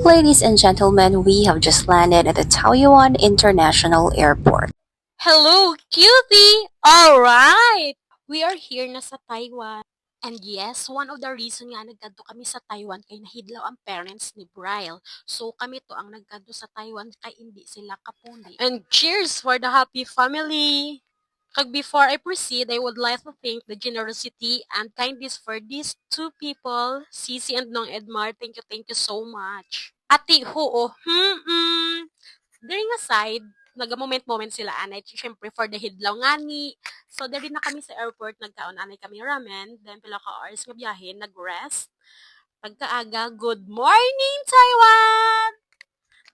Ladies and gentlemen, we have just landed at the Taoyuan International Airport. Hello, cutie! Alright! We are here na sa Taiwan. And yes, one of the reason nga nagkadto kami sa Taiwan kay nahidlaw ang parents ni Bryle. So kami to ang nagkadto sa Taiwan kay hindi sila kapuli. And cheers for the happy family! Kag before I proceed, I would like to thank the generosity and kindness for these two people, Cici and Nong Edmar. Thank you so much. Ati, hoo, during aside, nag-moment-moment sila anay. Siyempre, for the hidlaw ngani. So, dali na kami sa airport, nagkaon anay kami ramen. Then, pila ka hours nga biyahe, nag-rest. Pagkaaga, good morning, Taiwan!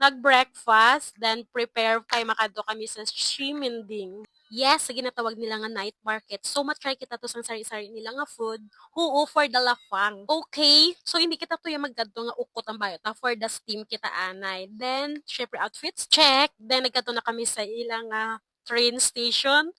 Nag-breakfast, then prepare kay makadto kami sa Ximending. Yes, sa ginatawag nila nga night market. So, matry kita to sa sari-sari nila nga food. Huo for the lafang. Okay? So, hindi kita to yung magkadto nga ukot ang bayot. For the steam kita anay. Then, syempre outfits, check. Then, nagkadto na kami sa ilang train station.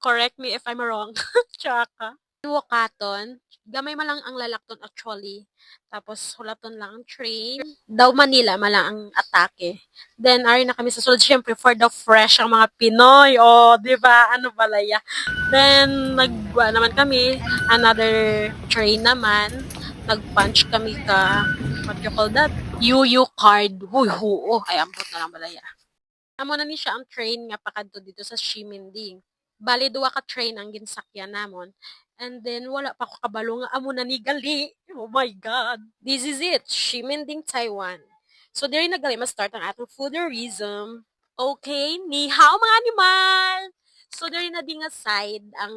Correct me if I'm wrong. Tsaka. Wakaton, gamay man lang ang lalakton actually. Tapos hulaton lang ang train. Daw Manila malang ang atake. Then ari na kami sa sulod syempre for the fresh ang mga Pinoy. Oh, 'di ba? Ano balaya. Then nagwa naman kami another train naman. Nag-punch kami ka what you call that? UU card. Huy, huo. Ay, ambot na lang balaya. Amo na ni siya ang train nga pakadto dito sa Ximending. Bali duwa ka train ang ginsakyan namon. And then wala pa ko kabalo nga amo na ni gali. Oh my god. This is it, Ximending, Taiwan. So diri na gali ma-start ang atong fooderism. Okay, ni hao mga animal. So diri na di nga side ang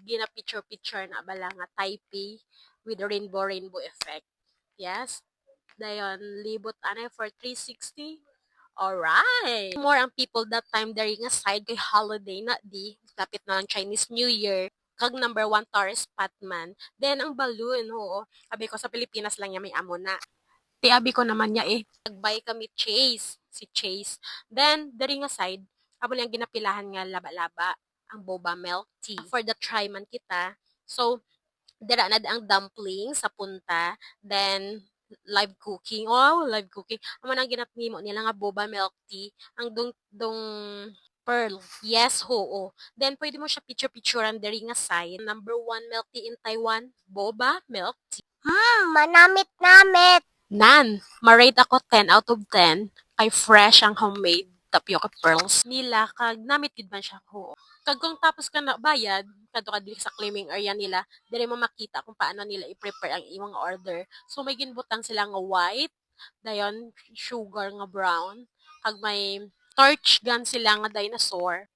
gina-picture na bala nga Taipei with the rainbow effect. Yes. Dayon libot anay for 360. Alright. More ang people that time dari nga side kay holiday na di. Lapit na ang Chinese New Year. Kag number one tourist spot man. Then ang balloon, oo. Sabi ko sa Pilipinas lang niya may amo na. Tiabi ko naman niya Nagbay kami si Chase. Then, dari nga side, abo lang ginapilahan nga laba-laba ang boba milk tea. For the try man kita. So, dira na ang dumpling sa punta. Then, live cooking. Oh, live cooking. Amo nang ginatnimo nila nga boba milk tea. Ang dong pearl. Yes, oo. Then, pwede mo siya picture-picturean diri nga side. Number one milk tea in Taiwan, boba milk tea. Manamit-namit. Nan, ma-rate ako 10 out of 10. Kay fresh ang homemade tapioca pearls nila. Kag namit gid man siya ko. Kag kung tapos ka na bayad, kadto ka dili sa claiming area nila, dire mo makita kung paano nila i-prepare ang imong order. So may ginbutang sila nga white, dayon sugar nga brown, kag may torch gun sila nga dinosaur.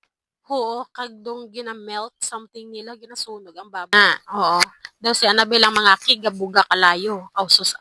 Oo, kag dong gina-melt something nila, ginasunog ang baba. Oo. Daw siya na bilang mga kigabuga kalayo. Ausos